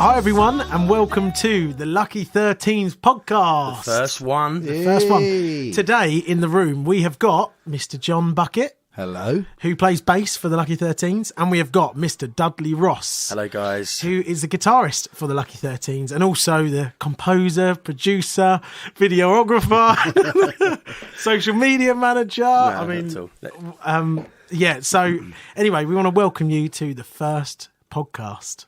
Hi everyone, and welcome to the Lucky 13s podcast. The first one. The first one. Today in the room we have got Mr. John Bucket. Hello. Who plays bass for the Lucky 13s, and we have got Mr. Dudley Ross. Hello guys. Who is the guitarist for the Lucky 13s and also the composer, producer, videographer, social media manager. So anyway, we want to welcome you to the first podcast.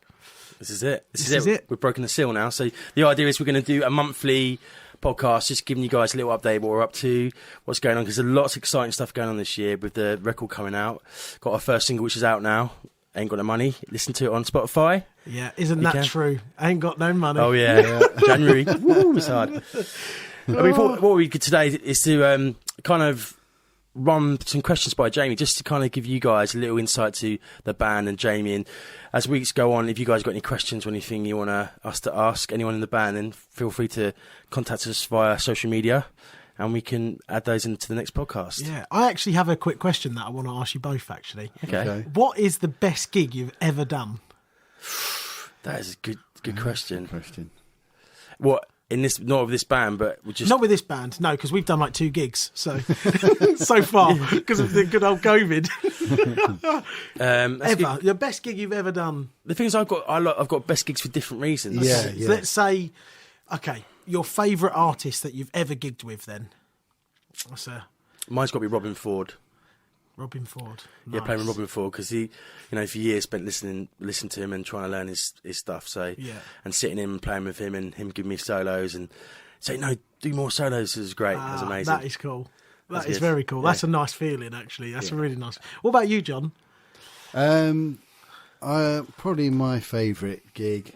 This is it. We've broken the seal now. So the idea is we're going to do a monthly podcast, just giving you guys a little update what we're up to, what's going on, because there's lots of exciting stuff going on this year with the record coming out. Got our first single, which is out now. Ain't Got No Money. Listen to it on Spotify. Yeah, isn't that true? Ain't got no money. Oh yeah. January. Woo, it's hard. I mean, what we did today is to kind of run some questions by Jamie, just to kind of give you guys a little insight to the band and Jamie. And as weeks go on, if you guys got any questions or anything you want us to ask anyone in the band, then feel free to contact us via social media and we can add those into the next podcast. Yeah, I actually have a quick question that I want to ask you both, actually. Okay. What is the best gig you've ever done? That is a good question. What? In this, not with this band, but we just not with this band, no, because we've done like 2 gigs so far because of the good old COVID. Ever the best gig you've ever done? The thing is, I've got best gigs for different reasons. Yeah. So let's say, okay, your favourite artist that you've ever gigged with. Then, Mine's got to be Robin Ford. Robin Ford. Yeah, Nice. playing with Robin Ford because he, for years spent listening to him and trying to learn his stuff. So and sitting in and playing with him and him giving me solos and saying, no, do more solos is great. That's amazing. That is cool. That is good. very cool. Yeah. That's a nice feeling, actually. That's a really nice. What about you, John? Probably my favourite gig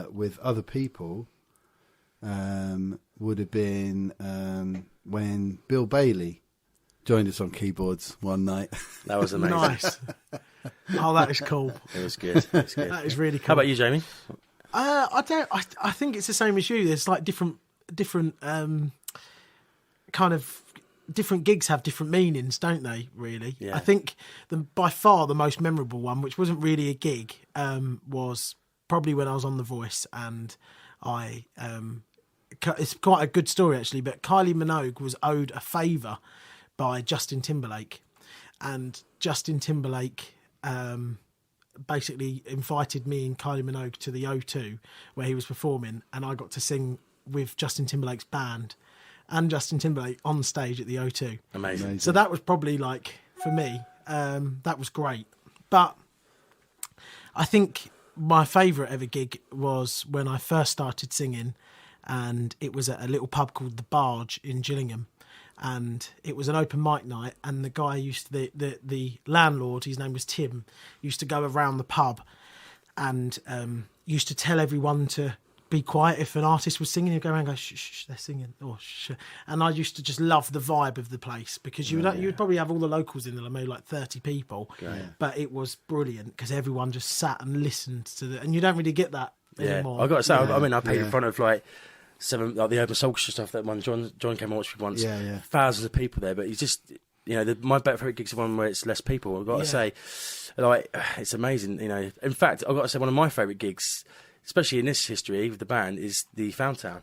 with other people would have been when Bill Bailey joined us on keyboards one night. That was amazing. Nice. Oh, that is cool. It was good. That is really cool. How about you, Jamie? I think it's the same as you. There's like different kind of different gigs have different meanings, don't they? Really. Yeah. I think by far the most memorable one, which wasn't really a gig, was probably when I was on The Voice, and it's quite a good story actually. But Kylie Minogue was owed a favour by Justin Timberlake, and Justin Timberlake basically invited me and Kylie Minogue to the O2 where he was performing, and I got to sing with Justin Timberlake's band and Justin Timberlake on stage at the O2. Amazing. So that was probably like, for me, that was great. But I think my favourite ever gig was when I first started singing, and it was at a little pub called The Barge in Gillingham. And it was an open mic night, and the guy the landlord, his name was Tim, used to go around the pub and used to tell everyone to be quiet if an artist was singing. He'd go around and go, shh, shh, they're singing. Or shh. And I used to just love the vibe of the place, because you would probably have all the locals in there, maybe like 30 people. But it was brilliant because everyone just sat and listened to and you don't really get that anymore. I've got to say, I played in front of like the Urban Soul stuff that one John came and watched me once. Thousands of people there, but it's just my favourite gigs are one where it's less people. I've got to say, like, it's amazing. In fact, I've got to say one of my favourite gigs, especially in this history with the band, is the Fountain.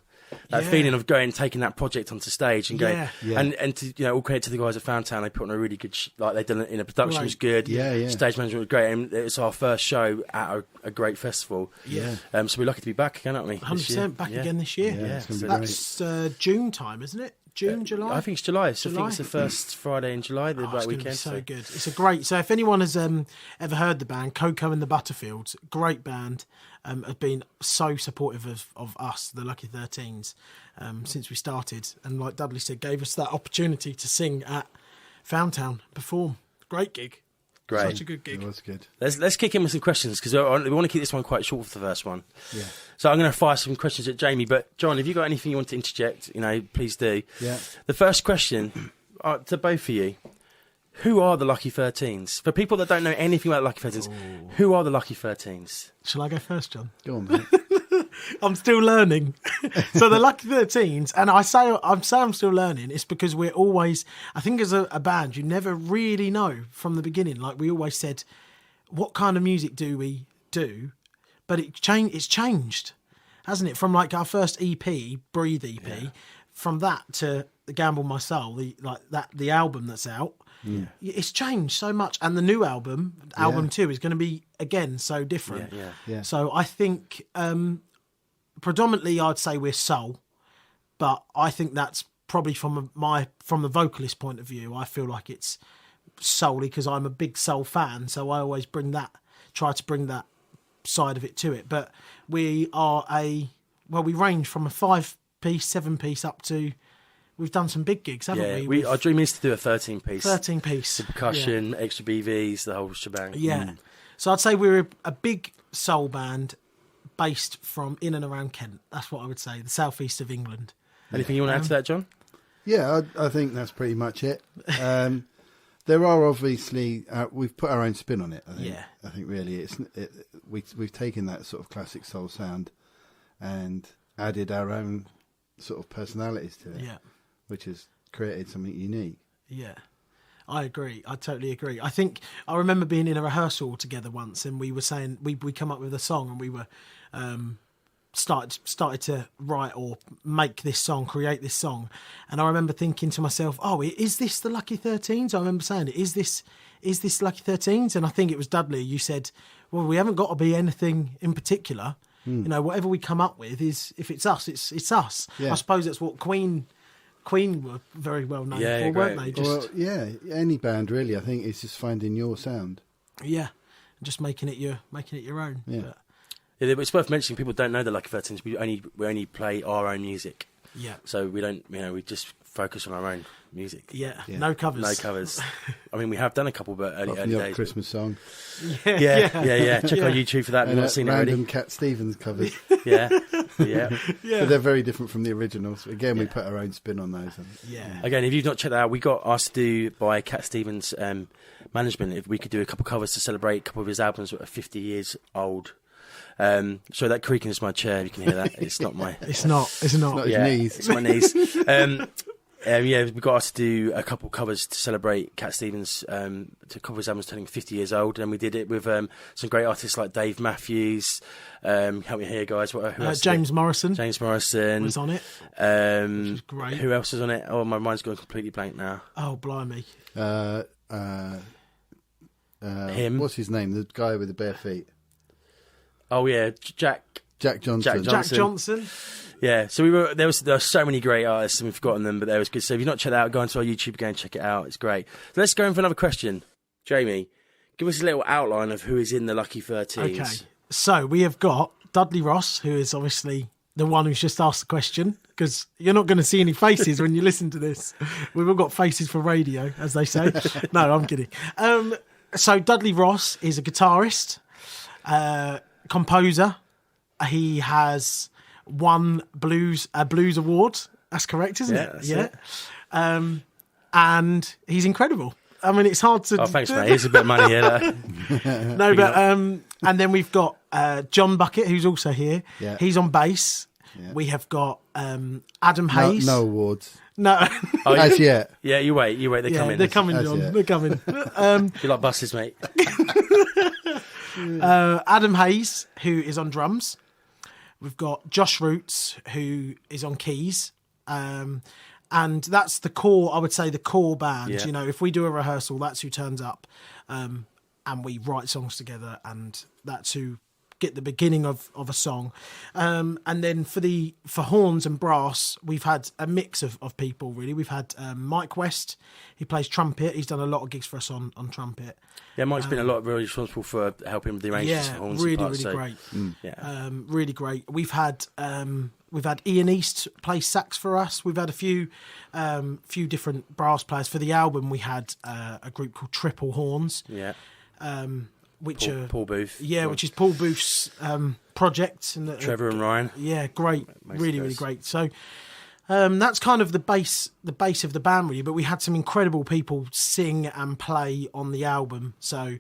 That feeling of taking that project onto stage and going, and to all credit to the guys at Fountain, they put on a really good, they done it in a production was good, stage management was great, and it was our first show at a great festival. So we're lucky to be back again, aren't we? 100% back again this year. That's June time, isn't it? July? I think it's July. So I think it's the first Friday in July, the weekend. Be so good. It's a great. So if anyone has ever heard the band Coco and the Butterfields, great band, have been so supportive of us, the Lucky 13s, since we started. And like Dudley said, gave us that opportunity to sing at Fountain, perform. Great gig. Great. Such a good gig. It was good. Let's kick in with some questions, because we want to keep this one quite short for the first one. Yeah. So I'm going to fire some questions at Jamie, but John, if you've got anything you want to interject, please do. Yeah. The first question to both of you: who are the Lucky 13s? For people that don't know anything about the Lucky 13s, who are the Lucky 13s? Shall I go first, John? Go on, mate. I'm still learning. So the Lucky 13s, and I'm still learning, it's because we're always, I think as a band, you never really know from the beginning. Like we always said, what kind of music do we do? but it's changed, hasn't it? From like our first EP, Breathe EP, from that to the Gamble My Soul, the album that's out. Yeah. It's changed so much, and the new album 2, is going to be again so different. Yeah. So I think predominantly I'd say we're soul, but I think that's probably from the vocalist point of view. I feel like it's solely because I'm a big soul fan, so I always try to bring that side of it to it. But we are we range from a 5-piece, 7-piece up to. We've done some big gigs, haven't we? Our dream is to do a 13-piece. 13-piece. The percussion, extra BVs, the whole shebang. Yeah. So I'd say we're a big soul band based from in and around Kent. That's what I would say, the southeast of England. Anything you want to add to that, John? Yeah, I think that's pretty much it. There are obviously we've put our own spin on it. I think. Yeah. I think really we've taken that sort of classic soul sound and added our own sort of personalities to it. Yeah. Which has created something unique. Yeah, I agree. I totally agree. I remember being in a rehearsal together once, and we were saying we come up with a song, and we were started to write or make this song, create this song, and I remember thinking to myself, "Oh, is this the Lucky 13s?" I remember saying, "Is this Lucky 13s?" And I think it was Dudley. You said, "Well, we haven't got to be anything in particular. You know, whatever we come up with is if it's us, it's us." Yeah. I suppose that's what Queen were very well known for, weren't they? Any band really. I think it's just finding your sound. Yeah, just making it your own. Yeah. But, It's worth mentioning. People don't know the Lucky 13s. We only play our own music. yeah, So we don't. We just focus on our own music. yeah, no covers. No covers. I mean, we have done a couple, but early The odd days. Christmas song. Yeah. Check on YouTube for that. If you've And not seen it random already. Cat Stevens covers. Yeah. But they're very different from the originals. Again, we put our own spin on those. Yeah, Again, if you've not checked that out, we got asked to do by Cat Stevens management if we could do a couple covers to celebrate a couple of his albums that are 50 years old. So that creaking is my chair. You can hear that. It's not my. it's not. It's not his knees. It's my knees. We got asked to do a couple covers to celebrate Cat Stevens to cover his albums turning 50 years old, and we did it with some great artists like Dave Matthews. Help me here, guys. Who else James Morrison. James Morrison was on it. Which is great. Who else was on it? Oh, my mind's gone completely blank now. Oh, blimey. Him. What's his name? The guy with the bare feet. Oh yeah, Jack Johnson. Jack Johnson. Yeah, so there were so many great artists and we've forgotten them, but there was good. So if you've not checked it out, go onto our YouTube, go and check it out. It's great. So let's go in for another question. Jamie, give us a little outline of who is in the Lucky 13s. Okay, so we have got Dudley Ross, who is obviously the one who's just asked the question, because you're not going to see any faces when you listen to this. We've all got faces for radio, as they say. No, I'm kidding. So Dudley Ross is a guitarist, composer. He has won a blues award. That's correct, isn't it? It. And he's incredible. I mean, it's hard to. Oh, thanks, mate. Here's a bit of money here. No, but and then we've got John Bucket, who's also here. Yeah. He's on bass. Yeah. We have got Adam Hayes. No awards. No. As yet. Yeah, you wait. They're coming. They're coming, John. Yet. They're coming. You're like buses, mate. Adam Hayes, who is on drums. We've got Josh Roots, who is on keys. And that's the core, I would say, the core band. Yeah. You know, if we do a rehearsal, that's who turns up. And we write songs together, and that's who get the beginning of a song. And then for horns and brass, we've had a mix of people, really. We've had Mike West, he plays trumpet. He's done a lot of gigs for us on trumpet. Yeah, Mike's been really responsible for helping with the arrangements for horns and parts, great. Yeah. Really great. We've had Ian East play sax for us. We've had a few different brass players. For the album, we had a group called Triple Horns. Yeah. Paul Booth. Yeah, which is Paul Booth's project. And Trevor and Ryan. Yeah, great. Really great. So that's kind of the base of the band, really. But we had some incredible people sing and play on the album. So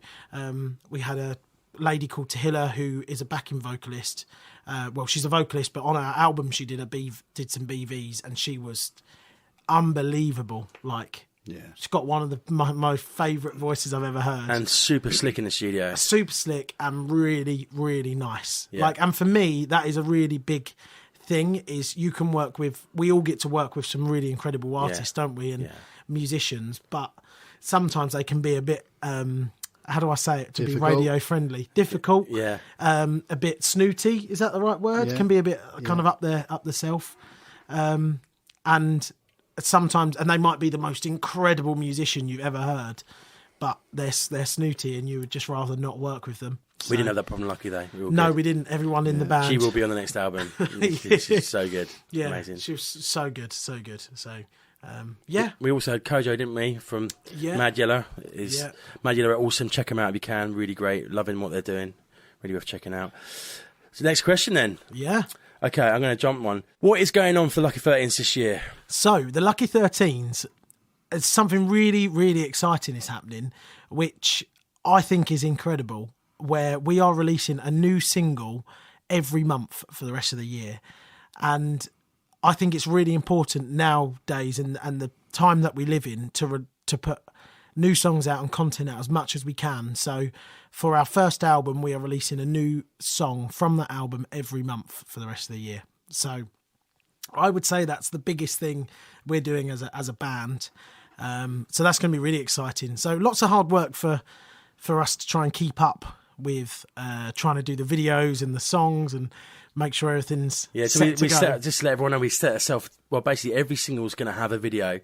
we had a lady called Tahila, who is a backing vocalist. Well, she's a vocalist, but on our album she did some BVs, and she was unbelievable. Like, Yeah. She's got one of my most favourite voices I've ever heard. And super slick in the studio. Super slick and really, really nice. Yeah. And for me, that is a really big thing, is we all get to work with some really incredible artists, don't we? And musicians, but sometimes they can be a bit, how do I say it, to difficult. Be radio friendly? Difficult. Yeah. A bit snooty, is that the right word? Yeah. Can be a bit kind of up the self. And sometimes, and they might be the most incredible musician you've ever heard, but they're snooty and you would just rather not work with them. So, We didn't have that problem, lucky though. we didn't. Everyone in the band. She will be on the next album. She's so good. Yeah, Amazing. she was so good. So, We also had Kojo, didn't we, from Mad Yellow. Mad Yellow are awesome. Check them out if you can. Really great. Loving what they're doing. Really worth checking out. So next question then. Yeah. Okay, I'm going to jump one. What is going on for Lucky 13s this year? So the Lucky 13s, something really, really exciting is happening, which I think is incredible, where we are releasing a new single every month for the rest of the year. And I think it's really important nowadays and the time that we live in to put new songs out and content out as much as we can. So for our first album, we are releasing a new song from that album every month for the rest of the year. So I would say that's the biggest thing we're doing as a band. So that's going to be really exciting. So lots of hard work for us to try and keep up with trying to do the videos and the songs and make sure everything's set to go. Just to let everyone know, we set ourselves, well, basically every single is going to have a video.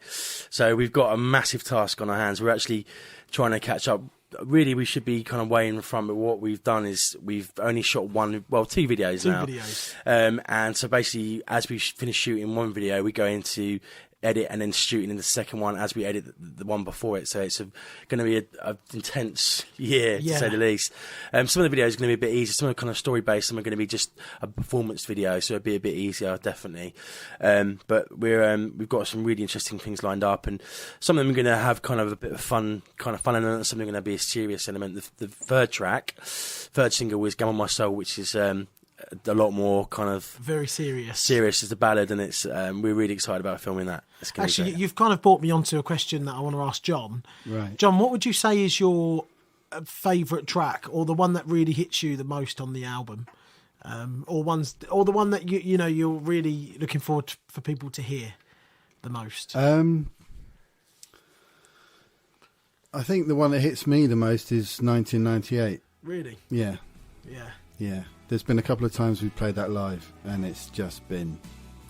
So we've got a massive task on our hands. We're actually trying to catch up. Really, we should be kind of way in front, but what we've done is we've only shot two videos now. And so basically, as we finish shooting one video, we go into edit and then shooting in the second one as we edit the one before it. So it's going to be an intense year, to say the least. Some of the videos are going to be a bit easier. Some are kind of story based. Some are going to be just a performance video, so it'll be a bit easier, definitely. But we've got some really interesting things lined up, and some of them are going to have kind of a bit of fun element. Some are going to be a serious element. The third single is "Gum on My Soul," which is a lot more kind of very serious as a ballad, and it's we're really excited about filming that. Actually, you've kind of brought me onto a question that I want to ask John. Right, John, what would you say is your favourite track, or the one that really hits you the most on the album, or the one that you're really looking forward for people to hear the most? I think the one that hits me the most is 1998. Really? Yeah. Yeah. There's been a couple of times we've played that live, and it's just been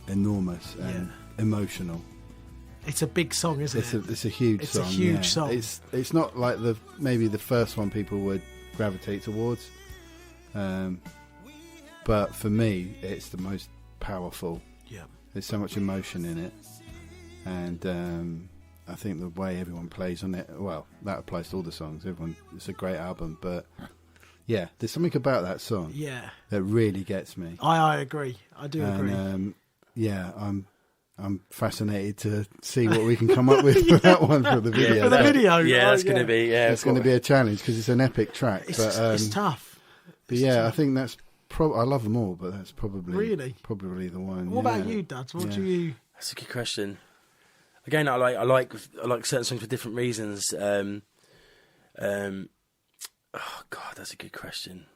enormous and emotional. It's a big song, isn't it? It's a huge song. It's a huge song. It's not like maybe the first one people would gravitate towards, but for me, it's the most powerful. Yeah. There's so much emotion in it, and I think the way everyone plays on it, well, that applies to all the songs. It's a great album, but yeah, there's something about that song that really gets me. I agree. I do agree. I'm fascinated to see what we can come up with for that one for the video. For the video, that's going to be it's going to be a challenge because it's an epic track. It's tough. But I think that's I love them all, but that's probably the one. What about you, Dad? What do you? That's a good question. Again, I like certain songs for different reasons. Oh God, that's a good question.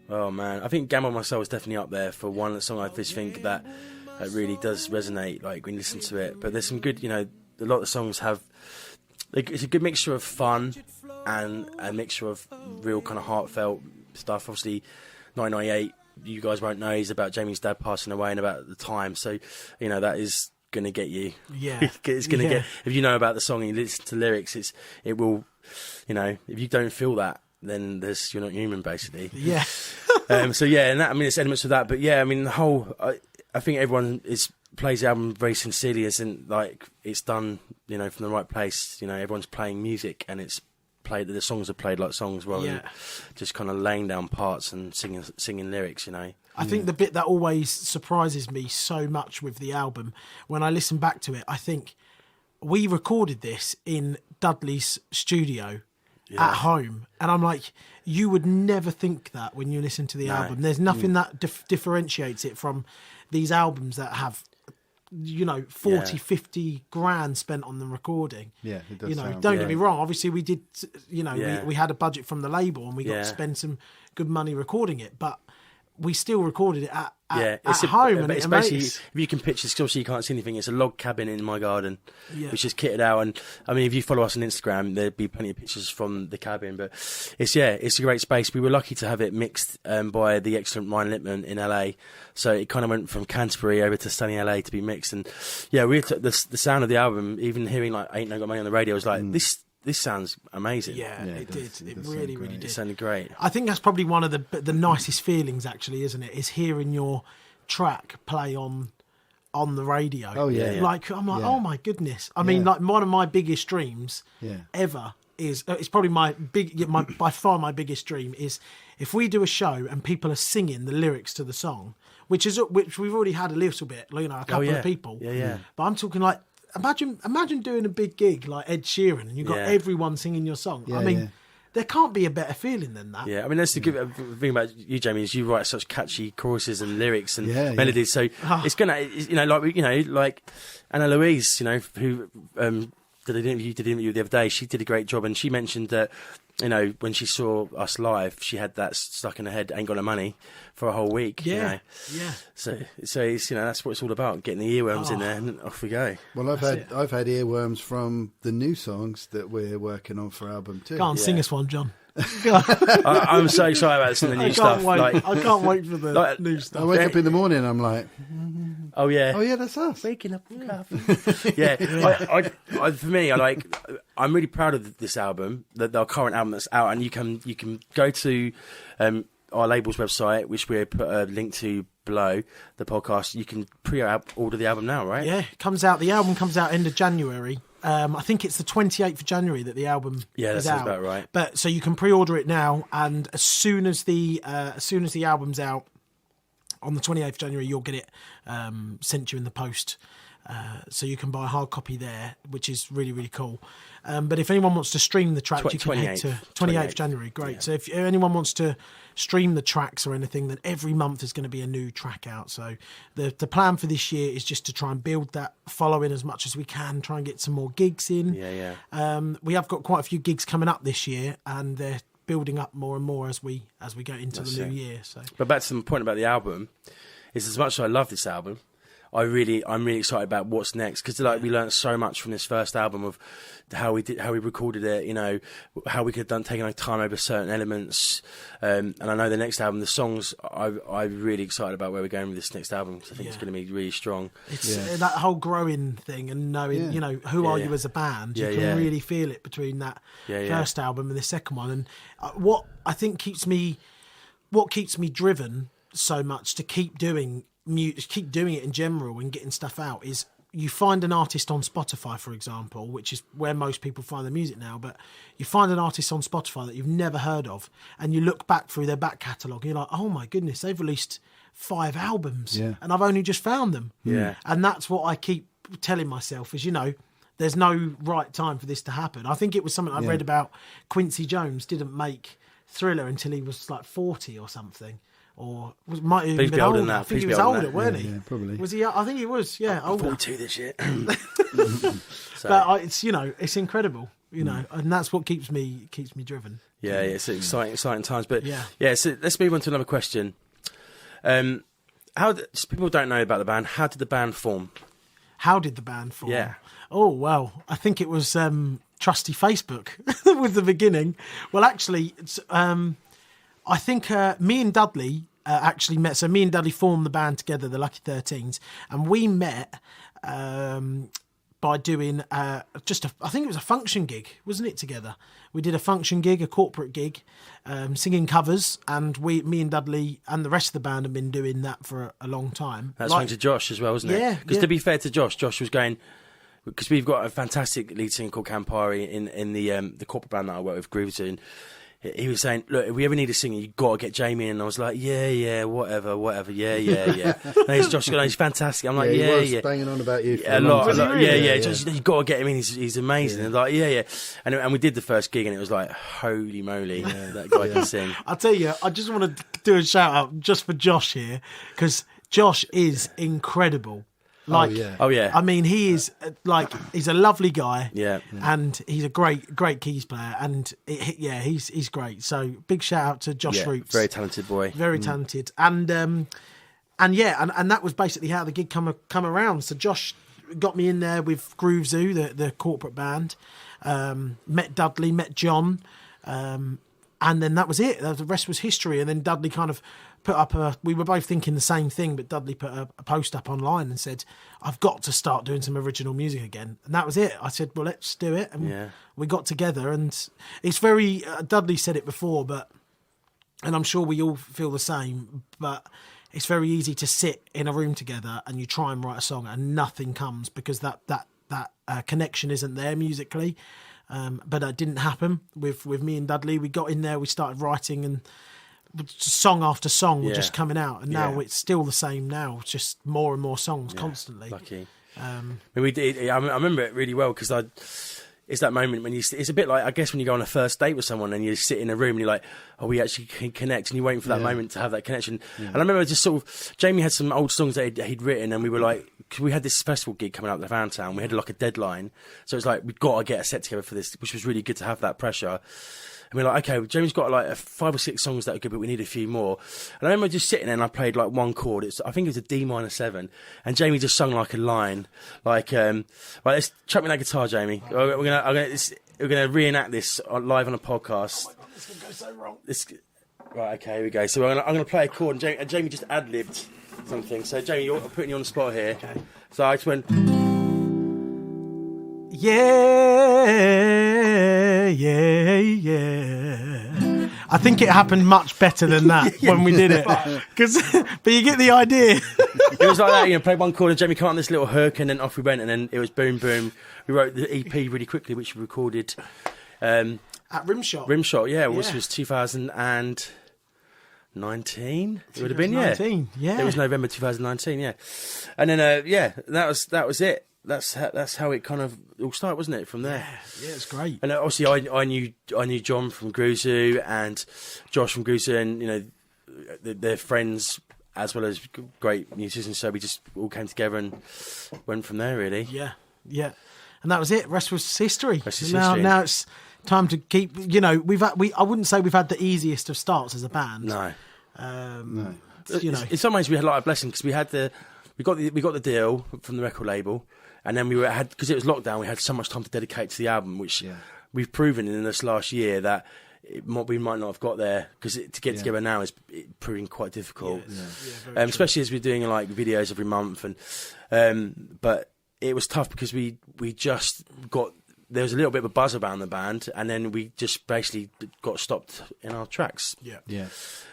Oh man, I think "Gam on My Soul" is definitely up there for one song I just think that really does resonate, like when you listen to it. But there's some good, a lot of the songs have, it's a good mixture of fun and a mixture of real kind of heartfelt stuff. Obviously, 1998, you guys won't know, is about Jamie's dad passing away and about the time. So, that is going to get you. Yeah. It's going to get, if you know about the song and you listen to the lyrics, it will, if you don't feel that, then you're not human, basically. Yeah. And that, there's elements of that. But the whole, I think everyone plays the album very sincerely, as in, like, it's done, from the right place. Everyone's playing music and it's played, the songs are played like songs rather than just kind of laying down parts and singing lyrics, I think the bit that always surprises me so much with the album, when I listen back to it, I think we recorded this in Dudley's studio at home. And I'm like, you would never think that when you listen to the album. There's nothing that differentiates it from these albums that have 40, 50 grand spent on the recording. Yeah, it does sound, don't get me wrong. Obviously, we did. We had a budget from the label, and we got to spend some good money recording it. But we still recorded it at home. And it's basically, if you can picture, because obviously you can't see anything, it's a log cabin in my garden, which is kitted out. And I mean, if you follow us on Instagram, there'd be plenty of pictures from the cabin. But it's a great space. We were lucky to have it mixed by the excellent Ryan Lippman in LA. So it kind of went from Canterbury over to sunny LA to be mixed. And we took the sound of the album, even hearing like Ain't No Got Money on the radio, was like, this sounds amazing. Yeah, it did. It really did. It sounded great. I think that's probably one of the nicest feelings, actually, isn't it? Is hearing your track play on the radio. Oh yeah. Like I'm like, oh my goodness. I mean, like one of my biggest dreams ever is it's probably by far my biggest dream is if we do a show and people are singing the lyrics to the song, which we've already had a little bit, a couple of people. Yeah. But I'm talking like. Imagine doing a big gig like Ed Sheeran and you've got everyone singing your song. I mean, there can't be a better feeling than that. Yeah, I mean, that's the good thing about you, Jamie, is you write such catchy choruses and lyrics and melodies. So it's gonna, like Anna Louise, who did an interview the other day. She did a great job, and she mentioned that. When she saw us live, she had that stuck in her head. Ain't got no money for a whole week. Yeah. So it's that's what it's all about. Getting the earworms in there, and off we go. Well, I've had earworms from the new songs that we're working on for album 2. Go on, sing us one, John. I'm so excited about some of the new stuff. I can't wait for the new stuff. I wake up in the morning, and I'm like, oh yeah, that's us. Waking up with coffee. I for me, I'm really proud of this album, the current album that's out, and you can go to our label's website, which we put a link to below the podcast. You can pre-order the album now, right? Yeah, the album comes out end of January. I think it's the 28th of January that the album is out. Yeah, that sounds about right. But so you can pre-order it now, and as soon as the album's out on the 28th of January, you'll get it sent you in the post. So you can buy a hard copy there, which is really, really cool. But if anyone wants to stream the tracks, you can head to 28th January. Great. Yeah. So if anyone wants to stream the tracks or anything, then every month is going to be a new track out. So the plan for this year is just to try and build that following as much as we can, try and get some more gigs in. We have got quite a few gigs coming up this year, and they're building up more and more as we go into the new year. So, but back to the point about the album, is as much as I love this album, I'm really excited about what's next, because we learned so much from this first album of how we recorded it, how we could have taken our time over certain elements, and I know the next album, the songs, I'm really excited about where we're going with this next album, because I think it's going to be really strong. It's that whole growing thing and knowing, who are you as a band. You can really feel it between that first album and the second one. And what I think keeps me driven so much to keep doing it in general and getting stuff out is you find an artist on Spotify, for example, which is where most people find their music now, but you find an artist on Spotify that you've never heard of, and you look back through their back catalogue and you're like, oh my goodness, they've released 5 albums and I've only just found them. And that's what I keep telling myself is, there's no right time for this to happen. I think it was something I read about. Quincy Jones didn't make Thriller until he was like 40 or something. Or might have been older than that. I think he was older, weren't he? Yeah, probably. Was he? I think he was. Yeah, older. 42 this year. But it's incredible, and that's what keeps me driven. Yeah, it's exciting times. But so let's move on to another question. People don't know about the band. How did the band form? Yeah. Oh well, I think it was trusty Facebook with the beginning. Well, actually, I think me and Dudley actually met. So me and Dudley formed the band together, the Lucky 13s, and we met by doing I think it was a function gig, wasn't it? Together, we did a function gig, a corporate gig, singing covers, and me and Dudley and the rest of the band have been doing that for a long time. That's thanks to Josh as well, wasn't it? Yeah. Because to be fair to Josh was going. Because we've got a fantastic lead singer called Campari in the corporate band that I work with, Grooves, and he was saying, look, if we ever need a singer, you've got to get Jamie in. And I was like, yeah, whatever, yeah. And he's Josh, he's fantastic. I'm like, he was banging on about you for a lot. Really? Josh, you've got to get him in. He's amazing. And like, yeah. And we did the first gig, and it was like, holy moly, that guy can sing. I'll tell you, I just want to do a shout out just for Josh here, because Josh is incredible. Like, oh yeah. I mean, he is he's a lovely guy. Yeah. And he's a great keys player, and he's great. So big shout out to Josh Roots, very talented boy, very talented, and that was basically how the gig come around. So Josh got me in there with Groove Zoo, the corporate band. Met Dudley, met John, and then that was it. The rest was history. And then Dudley kind of put up we were both thinking the same thing, but Dudley put a post up online and said, I've got to start doing some original music again. And that was it. I said, well, let's do it. And we got together, and it's very, Dudley said it before, and I'm sure we all feel the same, but it's very easy to sit in a room together and you try and write a song and nothing comes because that connection isn't there musically. But that didn't happen with me and Dudley. We got in there, we started writing, and song after song were just coming out, and now it's still the same now. It's just more and more songs constantly. Lucky. We did. I remember it really well because it's that moment when it's a bit like, I guess, when you go on a first date with someone and you sit in a room and you're like, oh, we actually can connect, and you're waiting for that moment to have that connection. And I remember just sort of, Jamie had some old songs that he'd written, and we were like, cause we had this festival gig coming up at the Town. We had like a deadline, so it's like, we've got to get a set together for this, which was really good to have that pressure. And we're like, okay, Jamie's got like 5 or 6 songs that are good, but we need a few more. And I remember just sitting there and I played like one chord. I think it was a D-7. And Jamie just sung like a line. Like, right, let's chuck me that guitar, Jamie. We're gonna reenact this live on a podcast. Oh my God, this is going to go so wrong. Right, okay, here we go. So I'm gonna play a chord, and Jamie just ad-libbed something. So Jamie, I'm putting you on the spot here. Okay. So I just went... Yeah. I think it happened much better than that when we did it. But you get the idea. It was like that, played one chord and Jamie came on this little hook, and then off we went, and then it was boom, boom. We wrote the EP really quickly, which we recorded at Rimshot. Which was 2019. It would have been, 2019, It was November 2019, And then, that was it. That's how it kind of all started, wasn't it? From there, yeah, it's great. And obviously, I knew John from Groove Zoo and Josh from Groove Zoo, and they're friends as well as great musicians. So we just all came together and went from there, really. Yeah, and that was it. Rest was history. Now it's time to keep. I wouldn't say we've had the easiest of starts as a band. No, no. In some ways, we had a lot of blessing because we got the deal from the record label. And then because it was lockdown, we had so much time to dedicate to the album, which we've proven in this last year that we might not have got there, because to get together now is proving quite difficult. Especially as we're doing like videos every month, and but it was tough because we just got, there was a little bit of a buzz around the band, and then we just basically got stopped in our tracks.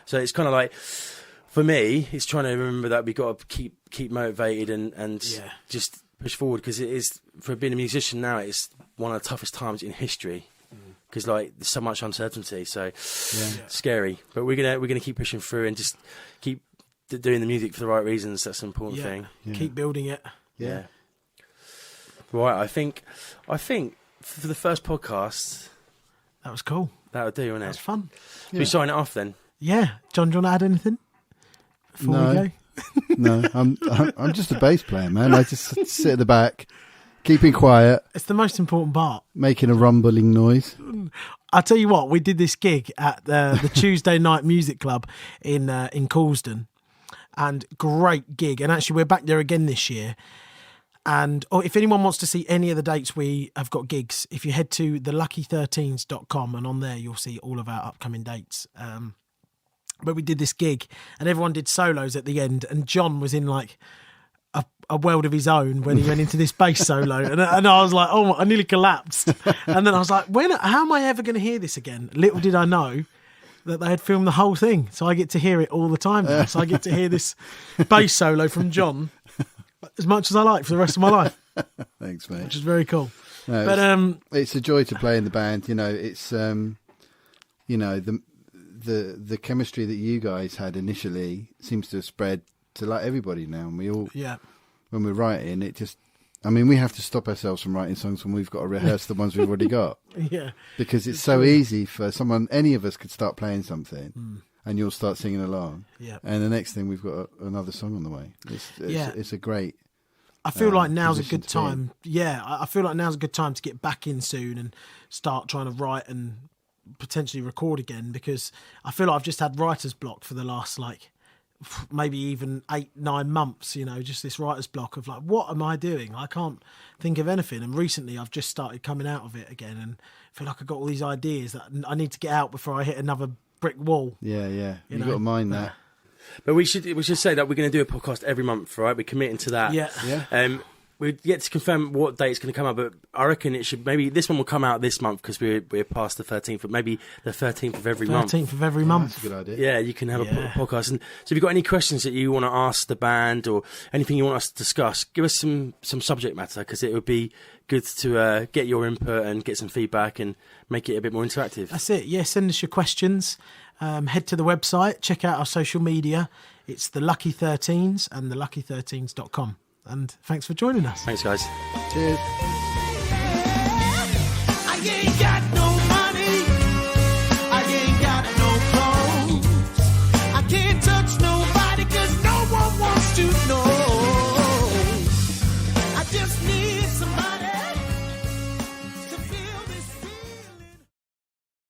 So it's kind of like, for me, it's trying to remember that we got to keep motivated and just push forward, because it is, for being a musician now, it's one of the toughest times in history, because there's so much uncertainty, so scary. But we're gonna keep pushing through and just keep doing the music for the right reasons. That's an important thing. Keep building it. Right, I think for the first podcast, that was cool. That would do, wouldn't it? That was fun. Should we sign it off then? Yeah, John, do you want to add anything before we go? No, I'm just a bass player, man. I just sit at the back, keeping quiet. It's the most important part. Making a rumbling noise. I'll tell you what, we did this gig at the Tuesday Night Music Club in Coulsdon, and great gig. And actually, we're back there again this year. And if anyone wants to see any of the dates we have got gigs, if you head to thelucky13s.com, and on there you'll see all of our upcoming dates. But we did this gig and everyone did solos at the end, and John was in like a world of his own when he went into this bass solo, and I was like, oh, I nearly collapsed. And then I was like, how am I ever going to hear this again? Little did I know that they had filmed the whole thing, so I get to hear it all the time now. So I get to hear this bass solo from John as much as I like for the rest of my life. Thanks, mate. Which is very cool. No, but it's a joy to play in the band. It's the chemistry that you guys had initially seems to have spread to like everybody now, and we all when we're writing it, just, I mean, we have to stop ourselves from writing songs when we've got to rehearse the ones we've already got. Because it's so easy for someone, any of us could start playing something and you'll start singing along, and the next thing we've got another song on the way. It's a great I feel like now's a good time. Yeah, I feel like now's a good time to get back in soon and start trying to write and potentially record again, because I feel like I've just had writer's block for the last maybe even 8-9 months, just this writer's block of what am I doing? I can't think of anything. And recently I've just started coming out of it again and feel like I've got all these ideas that I need to get out before I hit another brick wall. Yeah. You've got to mind that. But we should say that we're going to do a podcast every month, right? We're committing to that. Yeah. We're yet to confirm what date it's going to come out, but I reckon it should, maybe this one will come out this month because we're past the 13th, but maybe the 13th of every month. 13th of every month. That's a good idea. Yeah, you can have a podcast. And so if you've got any questions that you want to ask the band or anything you want us to discuss, give us some subject matter, because it would be good to get your input and get some feedback and make it a bit more interactive. That's it. Yeah, send us your questions. Head to the website, check out our social media. It's the Lucky 13s and thelucky13s.com. And thanks for joining us. Thanks, guys. Cheers.